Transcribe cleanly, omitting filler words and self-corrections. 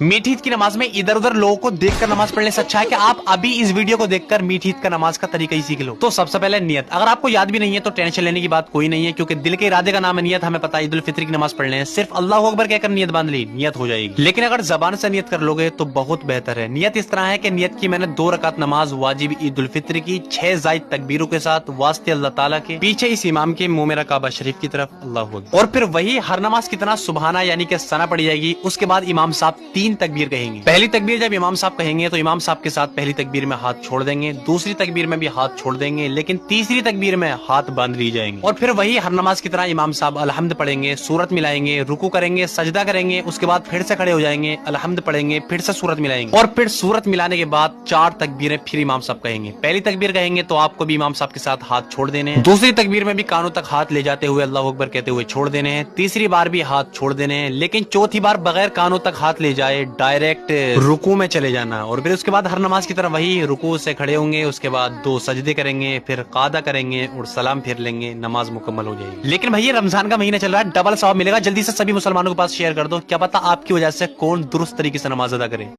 मीठी ईद की नमाज में इधर उधर लोगों को देखकर नमाज पढ़ने से अच्छा है कि आप अभी इस वीडियो को देखकर मीठी ईद का नमाज का तरीका ही सीख लो। तो सबसे पहले नियत, अगर आपको याद भी नहीं है तो टेंशन लेने की बात कोई नहीं है, क्योंकि दिल के इरादे का नाम है नियत। हमें पता है ईद उल फित्र की नमाज पढ़ने है, सिर्फ अल्लाह अकबर कहकर नियत बांध ली, नियत हो जाएगी। लेकिन अगर जबान से नियत कर लोगे तो बहुत बेहतर है। नियत इस तरह है कि नियत की मैंने 2 रकात नमाज वाजिब ईद उल फित्र की 6 जायद तकबीरों के साथ वास्ते अल्लाह ताला के, पीछे इस इमाम के मुंह मेरा काबा शरीफ की तरफ, अल्लाह अकबर। और फिर वही हर नमाज की तरह सुबहाना यानी कि सना पड़ी जाएगी। उसके बाद इमाम साहब 3 तकबीर कहेंगे। पहली तकबीर जब इमाम साहब कहेंगे तो इमाम साहब के साथ पहली तकबीर में हाथ छोड़ देंगे, दूसरी तकबीर में भी हाथ छोड़ देंगे, लेकिन तीसरी तकबीर में हाथ बांध ली जाएंगे। और फिर वही हर नमाज की तरह इमाम साहब अलहम्द पढ़ेंगे, सूरत मिलाएंगे, रुकू करेंगे, सजदा करेंगे, उसके बाद फिर से खड़े हो जाएंगे, अलहम्द पढ़ेंगे, फिर से सूरत मिलाएंगे, और फिर सूरत मिलाने के बाद 4 तकबीरें फिर इमाम साहब कहेंगे। पहली तकबीर कहेंगे तो आपको भी इमाम साहब के साथ हाथ छोड़ देने हैं, दूसरी तकबीर में भी कानों तक हाथ ले जाते हुए अल्लाह अकबर कहते हुए छोड़ देने हैं, तीसरी बार भी हाथ छोड़ देने हैं, लेकिन चौथी बार बगैर कानों तक हाथ ले जाए डायरेक्ट रुकू में चले जाना। और फिर उसके बाद हर नमाज की तरह वही रुकू से खड़े होंगे, उसके बाद 2 सजदे करेंगे, फिर कादा करेंगे और सलाम फिर लेंगे, नमाज मुकम्मल हो जाएगी। लेकिन भैया रमजान का महीना चल रहा है, डबल सवाब मिलेगा, जल्दी से सभी मुसलमानों के पास शेयर कर दो, क्या पता आपकी वजह से कौन दुरुस्त तरीके से नमाज अदा करे।